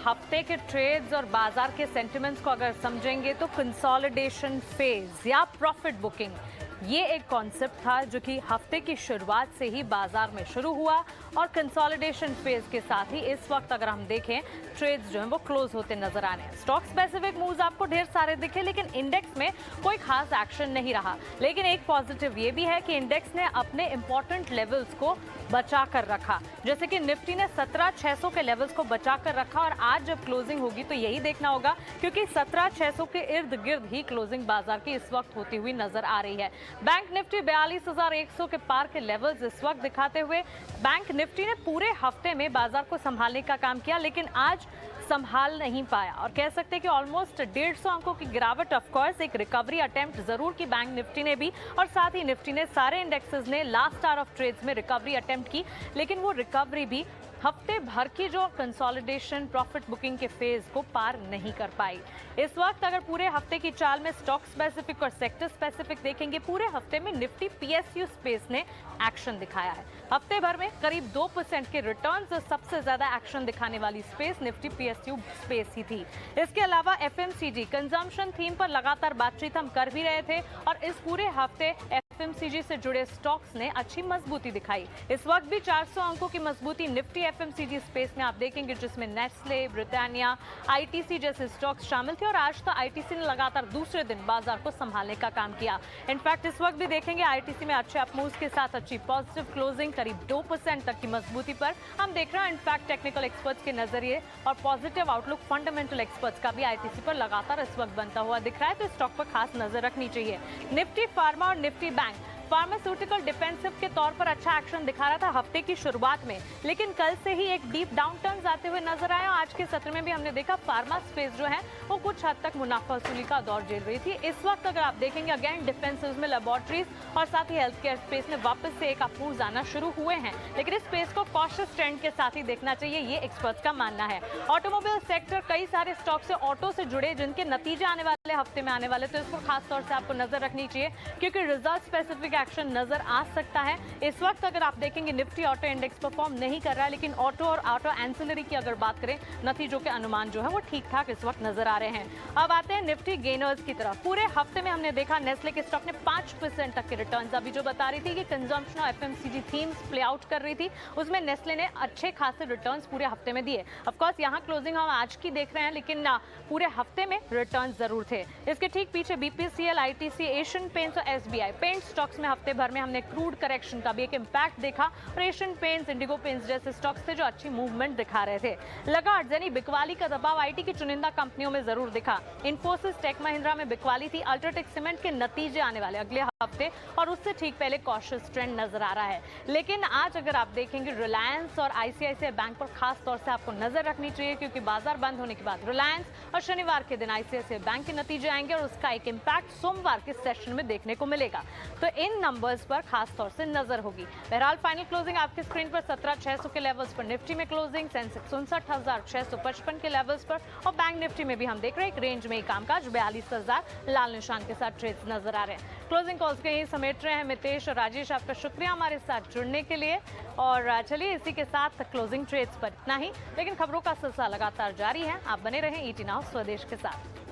हफ्ते के ट्रेड्स और बाजार के सेंटिमेंट्स को अगर समझेंगे तो कंसोलिडेशन फेज या प्रॉफिट बुकिंग, ये एक कॉन्सेप्ट था जो कि हफ्ते की शुरुआत से ही बाजार में शुरू हुआ और कंसोलिडेशन फेज के साथ ही इस वक्त अगर हम देखें ट्रेड्स जो हैं वो क्लोज होते नजर आ रहे हैं। स्टॉक स्पेसिफिक मूव्स आपको ढेर सारे दिखे लेकिन इंडेक्स में कोई खास एक्शन नहीं रहा। लेकिन एक पॉजिटिव ये भी है कि इंडेक्स ने अपने इंपॉर्टेंट लेवल्स को बचा कर रखा, जैसे कि निफ्टी ने 17,600 के लेवल्स को बचा कर रखा और आज जब क्लोजिंग होगी तो यही देखना होगा क्योंकि 17,600 के इर्द गिर्द ही क्लोजिंग बाजार की इस वक्त होती हुई नजर आ रही है। बैंक निफ्टी 42,100 के पार के लेवल्स इस वक्त दिखाते हुए बैंक निफ्टी ने पूरे हफ्ते में बाजार को संभालने का काम किया लेकिन आज संभाल नहीं पाया और कह सकते हैं कि ऑलमोस्ट 150 अंकों की गिरावट। ऑफ कोर्स एक रिकवरी अटेम्प्ट जरूर की बैंक निफ्टी ने भी और साथ ही निफ्टी ने सारे इंडेक्सेस ने लास्ट आवर ऑफ ट्रेड्स में रिकवरी अटेम्प्ट की, लेकिन वो रिकवरी भी हफ्ते भर की जो कंसोलिडेशन प्रॉफिट बुकिंग के फेज को पार नहीं कर पाई। इस वक्त अगर पूरे हफ्ते की चाल में स्टॉक स्पेसिफिक और सेक्टर स्पेसिफिक देखेंगे, पूरे हफ्ते में निफ्टी पीएसयू स्पेस ने एक्शन दिखाया है। हफ्ते भर में करीब 2% के रिटर्न्स और सबसे ज्यादा एक्शन दिखाने वाली स्पेस निफ्टी पीएसयू स्पेस ही थी। इसके अलावा एफएमसीजी कंजम्पशन थीम पर लगातार बातचीत हम कर भी रहे थे और इस पूरे हफ्ते एफएमसीजी से जुड़े स्टॉक्स ने अच्छी मजबूती दिखाई। इस वक्त भी 400 अंकों की मजबूती निफ्टी एफएमसीजी स्पेस में आप देखेंगे, जिसमें नेस्ले, ब्रिटानिया, आईटीसी जैसे स्टॉक्स शामिल थे और आज तो आईटीसी ने लगातार दूसरे दिन बाजार को संभालने का काम किया। इनफैक्ट इस वक्त भी देखेंगे आईटीसी में अच्छे अपमूव्स के साथ अच्छी पॉजिटिव क्लोजिंग करीब 2% तक की मजबूती पर हम देख रहे हैं। इनफैक्ट टेक्निकल एक्सपर्ट्स के नजरिए और पॉजिटिव आउटलुक फंडामेंटल एक्सपर्ट्स का भी आईटीसी पर लगातार इस वक्त बनता हुआ दिख रहा है, तो स्टॉक पर खास नजर रखनी चाहिए। निफ्टी फार्मा और निफ्टी बैंक फार्मास्यूटिकल डिफेंसिव के तौर पर अच्छा एक्शन दिखा रहा था हफ्ते की शुरुआत में, लेकिन कल से ही एक डीप डाउन टर्न्स आते हुए नजर आए। आज के सत्र में भी हमने देखा फार्मा स्पेस जो है वो कुछ हद तक मुनाफा वसूली का दौर झेल रही थी। इस वक्त अगर आप देखेंगे अगेन डिफेंसिव में लेबोरेटरीज और साथ ही हेल्थ केयर स्पेस में वापस से एक अपमूव्स आना शुरू हुए हैं, लेकिन इस स्पेस को कॉशियस ट्रेंड के साथ ही देखना चाहिए, ये एक्सपर्ट्स का मानना है। ऑटोमोबाइल सेक्टर कई सारे स्टॉक से ऑटो से जुड़े जिनके नतीजे आने वाले हफ्ते में आने वाले, तो इसको खास तौर से आपको नजर रखनी चाहिए क्योंकि रिजल्ट स्पेसिफिक एक्शन नजर आ सकता है। इस वक्त अगर आप देखेंगे निफ्टी ऑटो इंडेक्स परफॉर्म नहीं कर रहा है, लेकिन ऑटो और ऑटो एंसिलरी की अगर बात करें नतीजों के अनुमान जो है वो ठीक ठाक इस वक्त नजर आ रहे हैं। अब आते हैं निफ्टी गेनर्स की तरफ। पूरे हफ्ते में हमने देखा नेस्ले के स्टॉक ने 5% तक के रिटर्न्स, अभी जो बता रही थी कि कंजम्पशन और एफएमसीजी थीम्स प्ले आउट कर रही थी, उसमें नेस्ले ने अच्छे खासे रिटर्न्स पूरे हफ्ते में दिए। ऑफ कोर्स यहाँ क्लोजिंग हम आज की देख रहे हैं, लेकिन पूरे हफ्ते में रिटर्न्स जरूर थे। इसके ठीक पीछे बीपीसीएल, आईटीसी, एशियन पेंट्स और एसबीआई पेंट स्टॉक्स में हफ्ते भर में हमने क्रूड करेक्शन का भी एक इंपैक्ट देखा और एशियन पेंट्स, इंडिगो पेंट्स जैसे स्टॉक्स थे जो अच्छी मूवमेंट दिखा रहे थे। लगातार यानी बिकवाली का दबाव आईटी की चुनिंदा कंपनियों में जरूर दिखा। इन्फोसिस, टेक महिंद्रा में बिकवाली थी। अल्ट्राटेक सीमेंट के नतीजे आने वाले अगले हफ्ते और उससे ठीक पहले कॉशियस ट्रेंड नजर आ रहा है। लेकिन आज अगर आप देखेंगे रिलायंस और आईसीआईसीआई बैंक पर खास तौर से आपको नजर रखनी चाहिए क्योंकि बाजार बंद होने के बाद रिलायंस और शनिवार के दिन आईसीआईसीआई बैंक के नतीजे आएंगे और उसका एक इंपैक्ट सोमवार के सेशन में देखने को मिलेगा, तो इन नंबर्स पर खास तौर से नजर होगी। बहरहाल फाइनल क्लोजिंग आपकी स्क्रीन पर 17,600 के लेवल्स पर निफ्टी में क्लोजिंग, सेंसेक्स 59,655 के लेवल्स पर और बैंक निफ्टी में भी हम देख रहे हैं एक रेंज में ही कामकाज 42,000 लाल निशान के साथ ट्रेड्स नजर आ रहे हैं। क्लोजिंग कॉल्स के यही समेट रहे हैं मितेश और राजेश, आपका शुक्रिया हमारे साथ जुड़ने के लिए। और चलिए इसी के साथ क्लोजिंग ट्रेड्स पर इतना ही, लेकिन खबरों का सिलसिला लगातार जारी है। आप बने रहें ईटी नाउ स्वदेश के साथ।